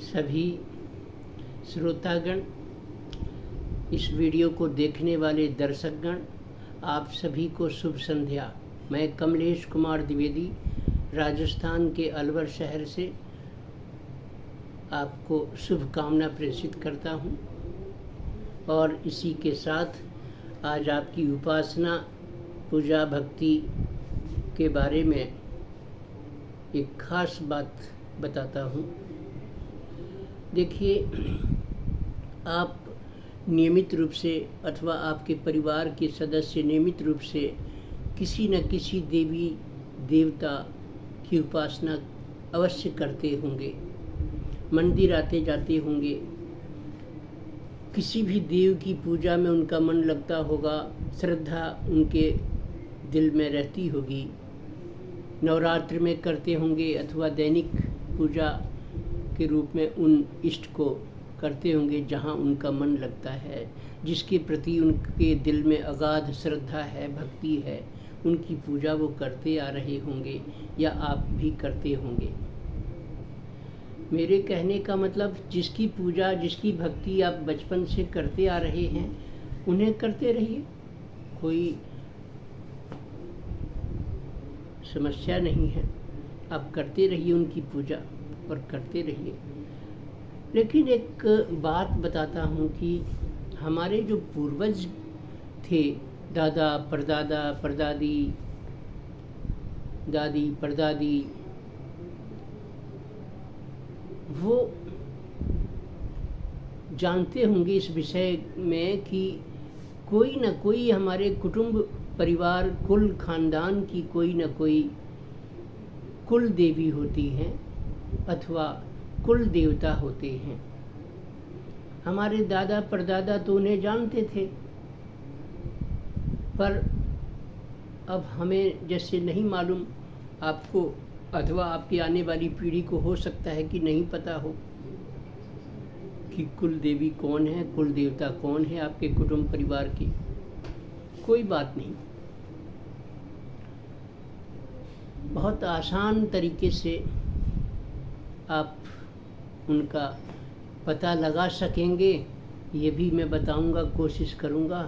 सभी श्रोतागण, इस वीडियो को देखने वाले दर्शकगण, आप सभी को शुभ संध्या। मैं कमलेश कुमार द्विवेदी राजस्थान के अलवर शहर से आपको शुभकामना प्रेषित करता हूं। और इसी के साथ आज आपकी उपासना, पूजा, भक्ति के बारे में एक खास बात बताता हूं। देखिए, आप नियमित रूप से अथवा आपके परिवार के सदस्य नियमित रूप से किसी न किसी देवी देवता की उपासना अवश्य करते होंगे, मंदिर आते जाते होंगे, किसी भी देव की पूजा में उनका मन लगता होगा, श्रद्धा उनके दिल में रहती होगी, नवरात्र में करते होंगे अथवा दैनिक पूजा के रूप में उन इष्ट को करते होंगे जहाँ उनका मन लगता है, जिसके प्रति उनके दिल में अगाध श्रद्धा है, भक्ति है, उनकी पूजा वो करते आ रहे होंगे या आप भी करते होंगे। मेरे कहने का मतलब, जिसकी पूजा, जिसकी भक्ति आप बचपन से करते आ रहे हैं उन्हें करते रहिए, कोई समस्या नहीं है। आप करते रहिए उनकी पूजा और करते रहिए। लेकिन एक बात बताता हूँ कि हमारे जो पूर्वज थे, दादा परदादा परदादी, दादी परदादी, वो जानते होंगे इस विषय में कि कोई न कोई हमारे कुटुंब, परिवार, कुल खानदान की कोई न कोई कुल देवी होती हैं अथवा कुल देवता होते हैं। हमारे दादा परदादा तो उन्हें जानते थे, पर अब हमें जैसे नहीं मालूम, आपको अथवा आपकी आने वाली पीढ़ी को हो सकता है कि नहीं पता हो कि कुल देवी कौन है, कुल देवता कौन है आपके कुटुंब परिवार की। कोई बात नहीं, बहुत आसान तरीके से आप उनका पता लगा सकेंगे, ये भी मैं बताऊंगा, कोशिश करूंगा।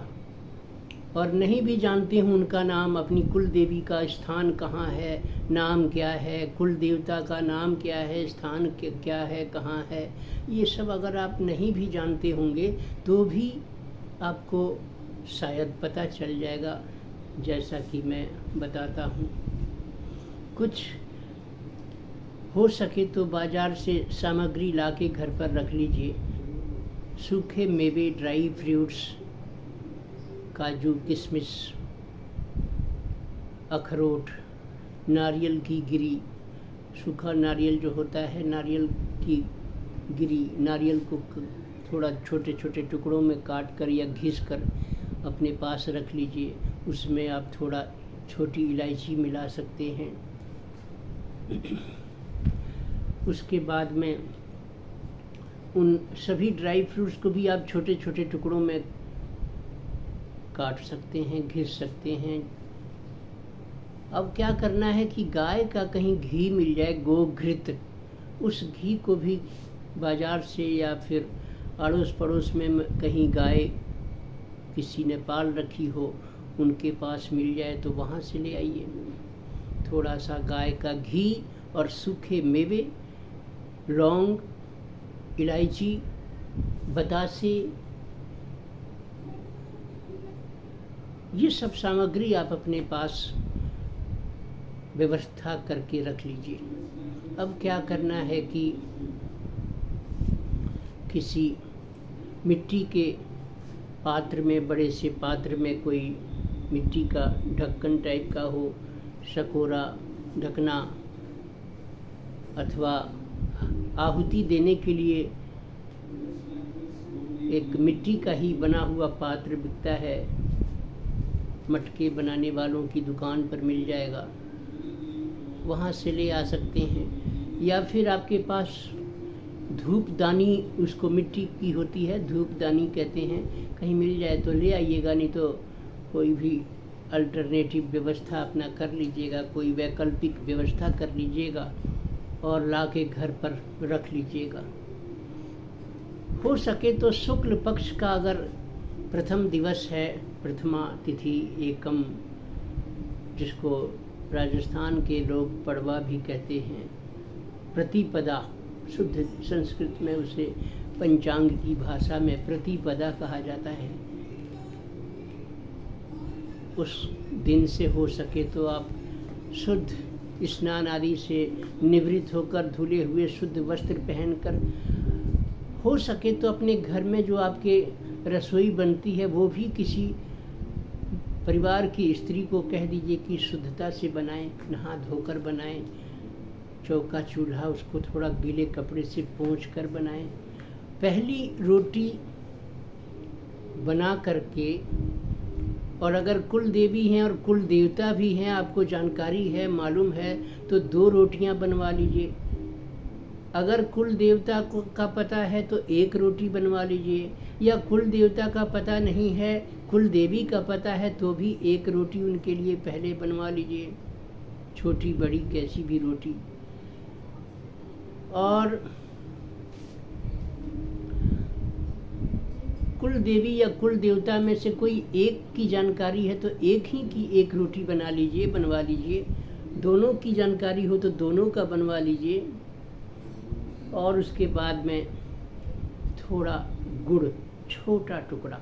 और नहीं भी जानते हूँ उनका नाम, अपनी कुल देवी का स्थान कहाँ है, नाम क्या है, कुल देवता का नाम क्या है, स्थान क्या है, कहाँ है, ये सब अगर आप नहीं भी जानते होंगे तो भी आपको शायद पता चल जाएगा, जैसा कि मैं बताता हूँ। कुछ हो सके तो बाज़ार से सामग्री लाके घर पर रख लीजिए। सूखे मेवे, ड्राई फ्रूट्स, काजू, किशमिश, अखरोट, नारियल की गिरी, सूखा नारियल जो होता है, नारियल की गिरी, नारियल को थोड़ा छोटे छोटे टुकड़ों में काट कर या घिस कर अपने पास रख लीजिए। उसमें आप थोड़ा छोटी इलायची मिला सकते हैं। उसके बाद में उन सभी ड्राई फ्रूट्स को भी आप छोटे छोटे टुकड़ों में काट सकते हैं, घिस सकते हैं। अब क्या करना है कि गाय का कहीं घी मिल जाए, गोघृत, उस घी को भी बाज़ार से या फिर अड़ोस पड़ोस में कहीं गाय किसी ने पाल रखी हो, उनके पास मिल जाए तो वहाँ से ले आइए। थोड़ा सा गाय का घी और सूखे मेवे, लौंग, इलायची, बतासे, ये सब सामग्री आप अपने पास व्यवस्था करके रख लीजिए। अब क्या करना है कि किसी मिट्टी के पात्र में, बड़े से पात्र में, कोई मिट्टी का ढक्कन टाइप का हो, शकोरा, ढकना, अथवा आहुति देने के लिए एक मिट्टी का ही बना हुआ पात्र बिकता है, मटके बनाने वालों की दुकान पर मिल जाएगा, वहाँ से ले आ सकते हैं। या फिर आपके पास धूपदानी, उसको मिट्टी की होती है, धूपदानी कहते हैं, कहीं मिल जाए तो ले आइएगा, नहीं तो कोई भी अल्टरनेटिव व्यवस्था अपना कर लीजिएगा, कोई वैकल्पिक व्यवस्था कर लीजिएगा और ला के घर पर रख लीजिएगा। हो सके तो शुक्ल पक्ष का अगर प्रथम दिवस है, प्रथमा तिथि एकम, जिसको राजस्थान के लोग पड़वा भी कहते हैं, प्रतिपदा, शुद्ध संस्कृत में उसे पंचांग की भाषा में प्रतिपदा कहा जाता है। उस दिन से हो सके तो आप शुद्ध स्नान आदि से निवृत्त होकर धुले हुए शुद्ध वस्त्र पहनकर, हो सके तो अपने घर में जो आपके रसोई बनती है वो भी किसी परिवार की स्त्री को कह दीजिए कि शुद्धता से बनाएं, नहा धोकर बनाएं। चौका चूल्हा उसको थोड़ा गीले कपड़े से पोंछ कर बनाएं। पहली रोटी बना करके, और अगर कुल देवी हैं और कुल देवता भी हैं, आपको जानकारी है, मालूम है, तो 2 रोटियां बनवा लीजिए। अगर कुल देवता का पता है तो 1 रोटी बनवा लीजिए, या कुल देवता का पता नहीं है, कुल देवी का पता है तो भी 1 रोटी उनके लिए पहले बनवा लीजिए, छोटी बड़ी कैसी भी रोटी। और कुल देवी या कुल देवता में से कोई एक की जानकारी है तो एक ही की 1 रोटी बनवा लीजिए। दोनों की जानकारी हो तो दोनों का बनवा लीजिए। और उसके बाद में थोड़ा गुड़, छोटा टुकड़ा,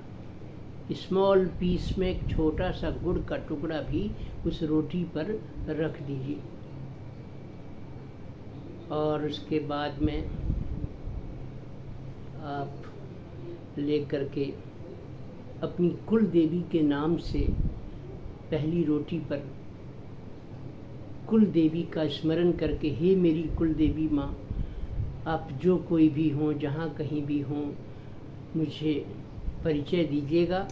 स्मॉल पीस में एक छोटा सा गुड़ का टुकड़ा भी उस रोटी पर रख दीजिए। और उसके बाद में आप लेकर के अपनी कुल देवी के नाम से पहली रोटी पर कुल देवी का स्मरण करके, हे मेरी कुल देवी माँ, आप जो कोई भी हों, जहाँ कहीं भी हों, मुझे परिचय दीजिएगा,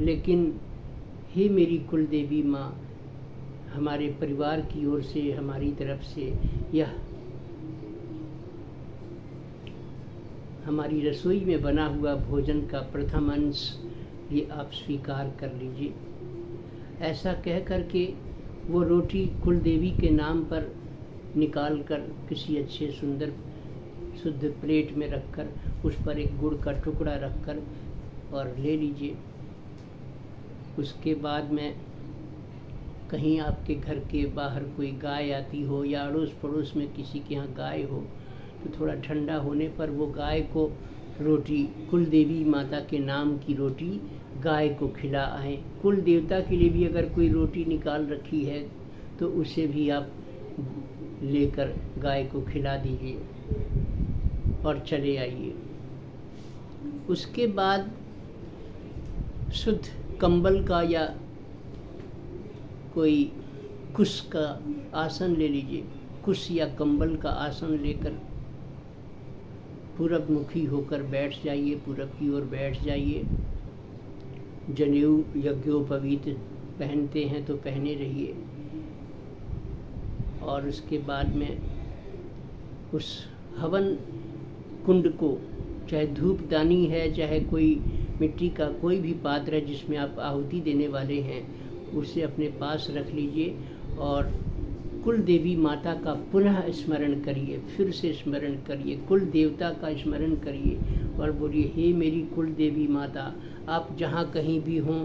लेकिन हे मेरी कुल देवी माँ, हमारे परिवार की ओर से, हमारी तरफ से यह हमारी रसोई में बना हुआ भोजन का प्रथम अंश ये आप स्वीकार कर लीजिए। ऐसा कह करके वो रोटी कुल देवी के नाम पर निकाल कर किसी अच्छे सुंदर शुद्ध प्लेट में रखकर उस पर एक गुड़ का टुकड़ा रखकर और ले लीजिए। उसके बाद में कहीं आपके घर के बाहर कोई गाय आती हो या अड़ोस पड़ोस में किसी के यहाँ गाय हो तो थोड़ा ठंडा होने पर वो गाय को रोटी, कुल देवी माता के नाम की रोटी गाय को खिला आएँ। कुल देवता के लिए भी अगर कोई रोटी निकाल रखी है तो उसे भी आप लेकर गाय को खिला दीजिए और चले आइए। उसके बाद शुद्ध कंबल का या कोई कुश का आसन ले लीजिए। कुश या कंबल का आसन लेकर पूरब मुखी होकर बैठ जाइए, पूरब की ओर बैठ जाइए। जनेऊ यज्ञोपवीत पहनते हैं तो पहने रहिए। और उसके बाद में उस हवन कुंड को, चाहे धूपदानी है, चाहे कोई मिट्टी का कोई भी पात्र है जिसमें आप आहुति देने वाले हैं, उसे अपने पास रख लीजिए और कुल देवी माता का पुनः स्मरण करिए, फिर से स्मरण करिए, कुल देवता का स्मरण करिए और बोलिए, हे मेरी कुल देवी माता, आप जहाँ कहीं भी हों,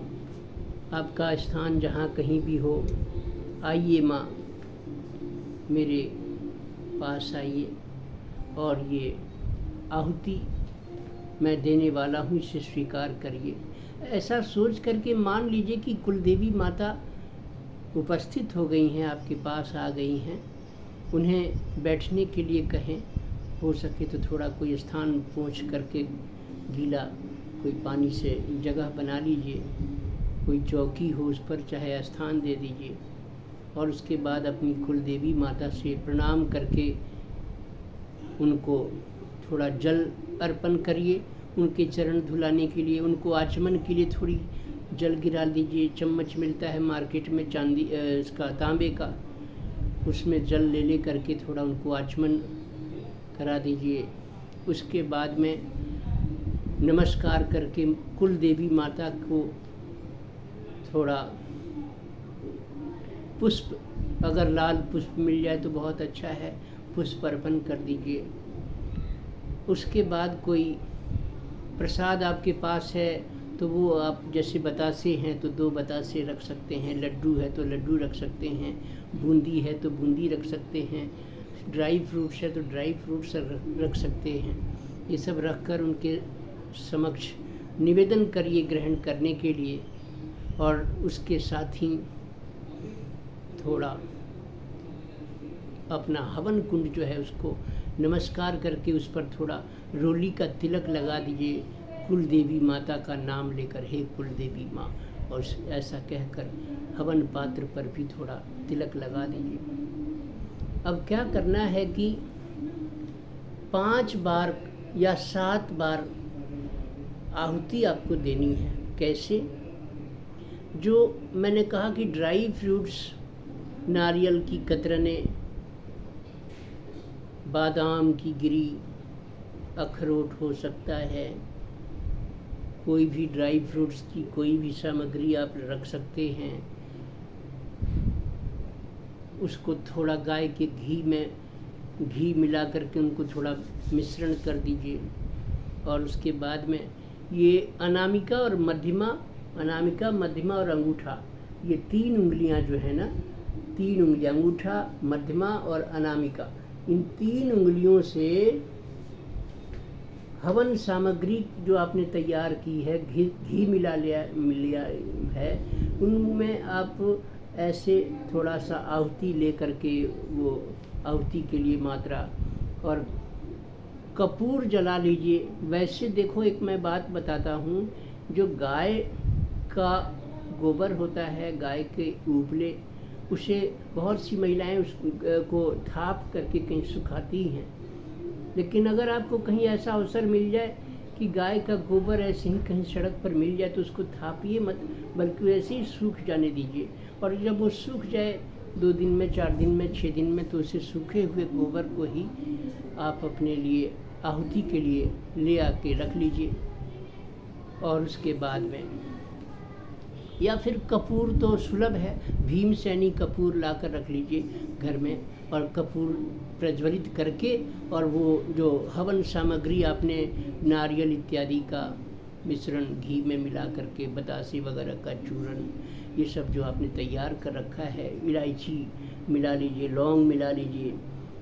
आपका स्थान जहाँ कहीं भी हो, आइए माँ, मेरे पास आइए और ये आहुति मैं देने वाला हूँ, इसे स्वीकार करिए। ऐसा सोच करके मान लीजिए कि कुल देवी माता उपस्थित हो गई हैं, आपके पास आ गई हैं। उन्हें बैठने के लिए कहें, हो सके तो थोड़ा कोई स्थान पोंछ करके गीला कोई पानी से जगह बना लीजिए, कोई चौकी हो उस पर चाहे स्थान दे दीजिए। और उसके बाद अपनी कुल देवी माता से प्रणाम करके उनको थोड़ा जल अर्पण करिए। उनके चरण धुलाने के लिए, उनको आचमन के लिए थोड़ी जल गिरा दीजिए। चम्मच मिलता है मार्केट में चांदी इसका तांबे का, उसमें जल ले करके थोड़ा उनको आचमन करा दीजिए। उसके बाद में नमस्कार करके कुल देवी माता को थोड़ा पुष्प, अगर लाल पुष्प मिल जाए तो बहुत अच्छा है, पुष्प अर्पण कर दीजिए। उसके बाद कोई प्रसाद आपके पास है तो वो आप जैसे बतासे हैं तो 2 बतासे रख सकते हैं, लड्डू है तो लड्डू रख सकते हैं, बूंदी है तो बूंदी रख सकते हैं, ड्राई फ्रूट्स है तो ड्राई फ्रूट्स रख सकते हैं। ये सब रखकर उनके समक्ष निवेदन करिए ग्रहण करने के लिए। और उसके साथ ही थोड़ा अपना हवन कुंड जो है उसको नमस्कार करके उस पर थोड़ा रोली का तिलक लगा दीजिए, कुल देवी माता का नाम लेकर, हे कुल देवी माँ, और ऐसा कहकर हवन पात्र पर भी थोड़ा तिलक लगा दीजिए। अब क्या करना है कि 5 बार या 7 बार आहुति आपको देनी है। कैसे? जो मैंने कहा कि ड्राई फ्रूट्स, नारियल की कतरने, बादाम की गिरी, अखरोट हो सकता है, कोई भी ड्राई फ्रूट्स की कोई भी सामग्री आप रख सकते हैं। उसको थोड़ा गाय के घी मिला करके उनको थोड़ा मिश्रण कर दीजिए। और उसके बाद में ये अनामिका, मध्यमा और अंगूठा, ये 3 उंगलियां जो है ना, 3 उंगलियां, अंगूठा, मध्यमा और अनामिका, इन 3 उंगलियों से हवन सामग्री जो आपने तैयार की है, घी मिला लिया है, उनमें आप ऐसे थोड़ा सा आहुति ले करके, वो आहुति के लिए मात्रा, और कपूर जला लीजिए। वैसे देखो, एक मैं बात बताता हूँ, जो गाय का गोबर होता है, गाय के उपले, उसे बहुत सी महिलाएं उसको थाप करके कहीं सुखाती हैं। लेकिन अगर आपको कहीं ऐसा अवसर मिल जाए कि गाय का गोबर ऐसे ही कहीं सड़क पर मिल जाए तो उसको थापिए मत, बल्कि वैसे ही सूख जाने दीजिए। और जब वो सूख जाए 2 दिन में, 4 दिन में, 6 दिन में, तो उसे सूखे हुए गोबर को ही आप अपने लिए आहुति के लिए ले आके रख लीजिए। और उसके बाद में, या फिर कपूर तो सुलभ है, भीमसेनी कपूर लाकर रख लीजिए घर में, और कपूर प्रज्वलित करके, और वो जो हवन सामग्री आपने नारियल इत्यादि का मिश्रण घी में मिला करके, बतासे वगैरह का चूर्ण, ये सब जो आपने तैयार कर रखा है, इलायची मिला लीजिए, लौंग मिला लीजिए,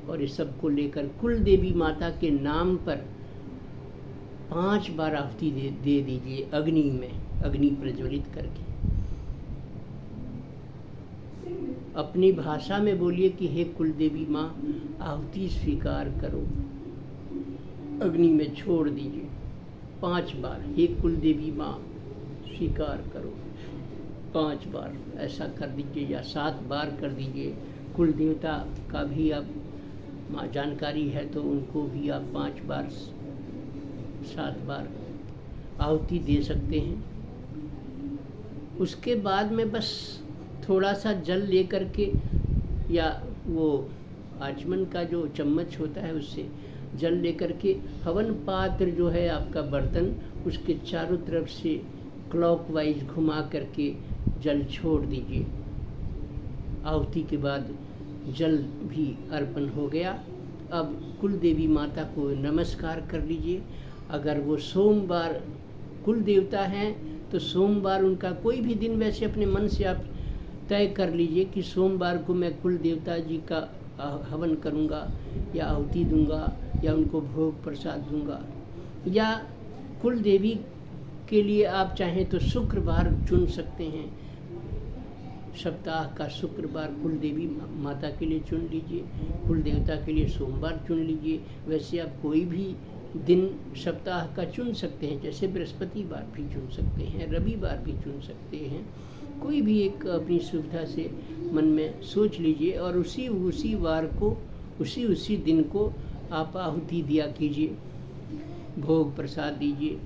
और इस सब को लेकर कुल देवी माता के नाम पर 5 बार आहुति दे दीजिए अग्नि में, अग्नि प्रज्वलित करके। अपनी भाषा में बोलिए कि हे कुल देवी माँ, आहुति स्वीकार करो, अग्नि में छोड़ दीजिए 5 बार, हे कुल देवी माँ स्वीकार करो 5 बार, ऐसा कर दीजिए, या 7 बार कर दीजिए। कुल देवता का भी आप जानकारी है तो उनको भी आप 5 बार, 7 बार आहुति दे सकते हैं। उसके बाद में बस थोड़ा सा जल ले करके, या वो आचमन का जो चम्मच होता है उससे जल ले करके, हवन पात्र जो है आपका बर्तन, उसके चारों तरफ से क्लॉकवाइज घुमा करके जल छोड़ दीजिए। आहुति के बाद जल भी अर्पण हो गया। अब कुल देवी माता को नमस्कार कर लीजिए। अगर वो सोमवार कुल देवता हैं तो सोमवार उनका कोई भी दिन वैसे अपने मन से आप तय कर लीजिए कि सोमवार को मैं कुल देवता जी का हवन करूंगा, या आहुति दूंगा, या उनको भोग प्रसाद दूंगा। या कुल देवी के लिए आप चाहें तो शुक्रवार चुन सकते हैं, सप्ताह का शुक्रवार कुल देवी माता के लिए चुन लीजिए, कुल देवता के लिए सोमवार चुन लीजिए। वैसे आप कोई भी दिन सप्ताह का चुन सकते हैं, जैसे बृहस्पतिवार भी चुन सकते हैं, रविवार भी चुन सकते हैं, कोई भी एक अपनी सुविधा से मन में सोच लीजिए, और उसी वार को, उसी दिन को आप आहुति दिया कीजिए, भोग प्रसाद दीजिए,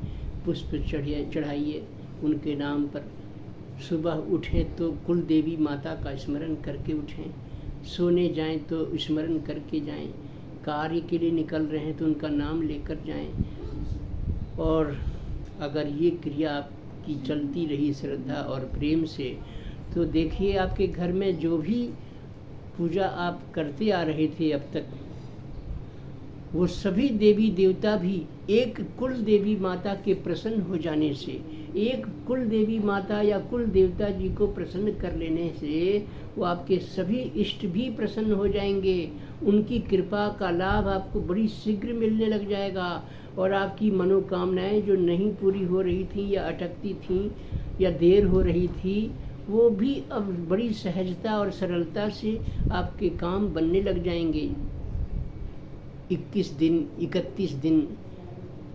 पुष्प चढ़ाइए उनके नाम पर। सुबह उठें तो कुल देवी माता का स्मरण करके उठें, सोने जाएं तो स्मरण करके जाएं, कार्य के लिए निकल रहे हैं तो उनका नाम लेकर जाएं। और अगर ये क्रिया आपकी चलती रही श्रद्धा और प्रेम से, तो देखिए आपके घर में जो भी पूजा आप करते आ रहे थे अब तक, वो सभी देवी देवता भी एक कुल देवी माता के प्रसन्न हो जाने से, एक कुल देवी माता या कुल देवता जी को प्रसन्न कर लेने से वो आपके सभी इष्ट भी प्रसन्न हो जाएंगे। उनकी कृपा का लाभ आपको बड़ी शीघ्र मिलने लग जाएगा और आपकी मनोकामनाएं जो नहीं पूरी हो रही थी या अटकती थी या देर हो रही थी, वो भी अब बड़ी सहजता और सरलता से आपके काम बनने लग जाएंगे। 21 दिन, 31 दिन,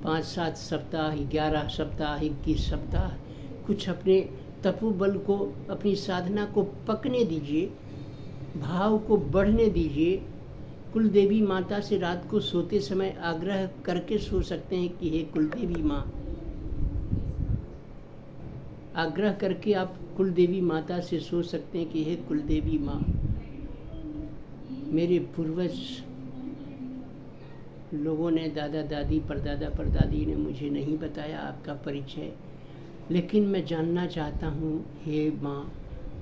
5-7 सप्ताह, 11 सप्ताह, 21 सप्ताह कुछ अपने तपोबल को, अपनी साधना को पकने दीजिए, भाव को बढ़ने दीजिए। कुल देवी माता से रात को सोते समय आग्रह करके सो सकते हैं कि हे कुल देवी माँ, आग्रह करके आप कुल देवी माता से सो सकते हैं कि हे कुल देवी माँ, मेरे पूर्वज लोगों ने, दादा दादी परदादा परदादी ने मुझे नहीं बताया आपका परिचय, लेकिन मैं जानना चाहता हूँ हे माँ,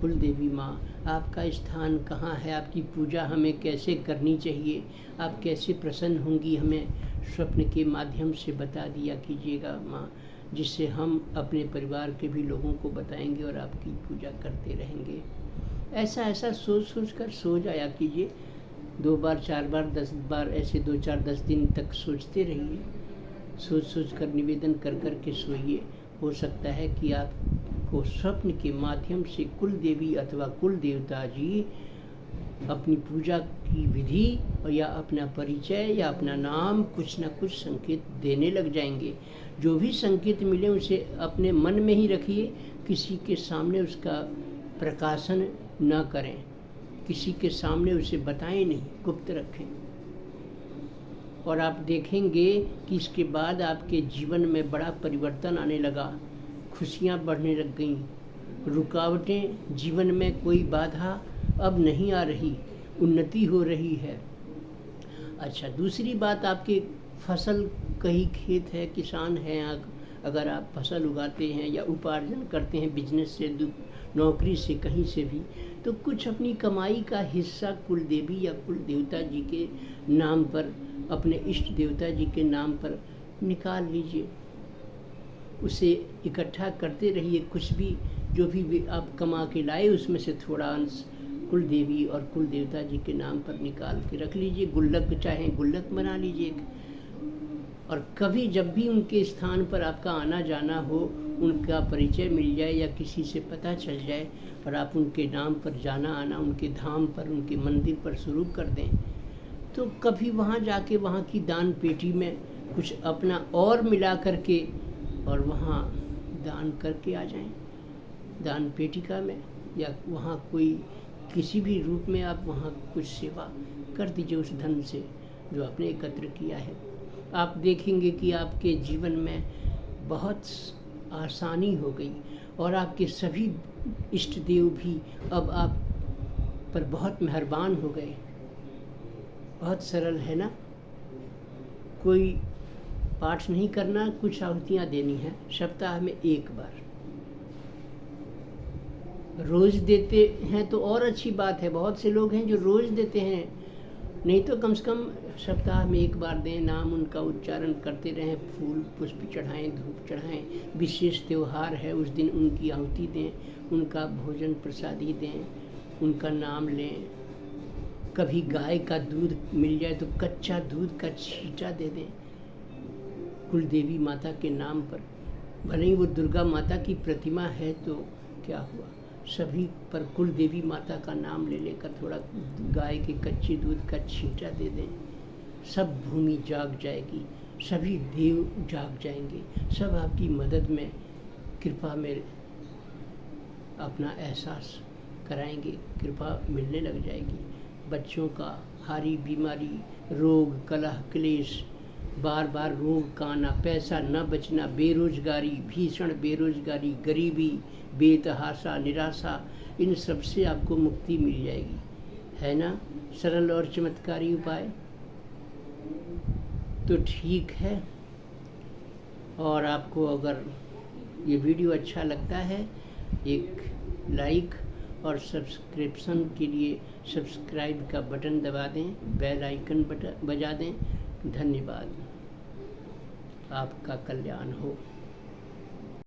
कुल देवी माँ, आपका स्थान कहाँ है, आपकी पूजा हमें कैसे करनी चाहिए, आप कैसे प्रसन्न होंगी, हमें स्वप्न के माध्यम से बता दिया कीजिएगा माँ, जिससे हम अपने परिवार के भी लोगों को बताएंगे और आपकी पूजा करते रहेंगे। ऐसा ऐसा सोच सोच कर सो जाया कीजिए। 2 बार 4 बार 10 बार ऐसे 2-4-10 दिन तक सोचते रहिए। सोच सोच कर निवेदन कर कर के सोइए। हो सकता है कि आपको स्वप्न के माध्यम से कुल देवी अथवा कुल देवता जी अपनी पूजा की विधि और या अपना परिचय या अपना नाम कुछ न कुछ संकेत देने लग जाएंगे। जो भी संकेत मिले उसे अपने मन में ही रखिए, किसी के सामने उसका प्रकाशन न करें, किसी के सामने उसे बताएं नहीं, गुप्त रखें। और आप देखेंगे कि इसके बाद आपके जीवन में बड़ा परिवर्तन आने लगा, खुशियाँ बढ़ने लग गईं, रुकावटें, जीवन में कोई बाधा अब नहीं आ रही, उन्नति हो रही है। अच्छा, दूसरी बात, आपके फसल कहीं खेत है, किसान हैं, अगर आप फसल उगाते हैं या उपार्जन करते हैं बिजनेस से, नौकरी से, कहीं से भी, तो कुछ अपनी कमाई का हिस्सा कुल देवी या कुल देवता जी के नाम पर, अपने इष्ट देवता जी के नाम पर निकाल लीजिए। उसे इकट्ठा करते रहिए। कुछ भी जो भी आप कमा के लाए उसमें से थोड़ा अंश कुल देवी और कुल देवता जी के नाम पर निकाल के रख लीजिए। गुल्लक चाहे गुल्लक बना लीजिए। और कभी जब भी उनके स्थान पर आपका आना जाना हो, उनका परिचय मिल जाए या किसी से पता चल जाए और आप उनके नाम पर जाना आना, उनके धाम पर, उनके मंदिर पर शुरू कर दें, तो कभी वहाँ जाके वहाँ की दान पेटी में कुछ अपना और मिला करके और वहाँ दान करके आ जाएं। दान पेटिका में या वहाँ कोई किसी भी रूप में आप वहाँ कुछ सेवा कर दीजिए उस धन से जो आपने एकत्र किया है। आप देखेंगे कि आपके जीवन में बहुत आसानी हो गई और आपके सभी इष्ट देव भी अब आप पर बहुत मेहरबान हो गए। बहुत सरल है ना। कोई पाठ नहीं करना, कुछ आहुतियाँ देनी है सप्ताह में 1 बार। रोज़ देते हैं तो और अच्छी बात है। बहुत से लोग हैं जो रोज़ देते हैं, नहीं तो कम से कम सप्ताह में 1 बार दें। नाम उनका उच्चारण करते रहें, फूल पुष्प चढ़ाएं, धूप चढ़ाएं। विशेष त्यौहार है उस दिन उनकी आहुति दें, उनका भोजन प्रसादी दें, उनका नाम लें। कभी गाय का दूध मिल जाए तो कच्चा दूध का छींटा दे दें कुल देवी माता के नाम पर। भले ही वो दुर्गा माता की प्रतिमा है तो क्या हुआ, सभी पर कुल देवी माता का नाम ले लेकर थोड़ा गाय के कच्चे दूध का छींटा दे दें। सब भूमि जाग जाएगी, सभी देव जाग जाएंगे, सब आपकी मदद में, कृपा में अपना एहसास कराएंगे, कृपा मिलने लग जाएगी। बच्चों का हारी बीमारी, रोग, कलह, क्लेश, बार बार रोग का आना, पैसा न बचना, बेरोजगारी, भीषण बेरोजगारी, गरीबी, बेतहाशा, निराशा, इन सब से आपको मुक्ति मिल जाएगी। है ना सरल और चमत्कारी उपाय? तो ठीक है। और आपको अगर ये वीडियो अच्छा लगता है, एक लाइक और सब्सक्रिप्शन के लिए सब्सक्राइब का बटन दबा दें, बेल आइकन बजा दें, धन्यवाद। आपका कल्याण हो।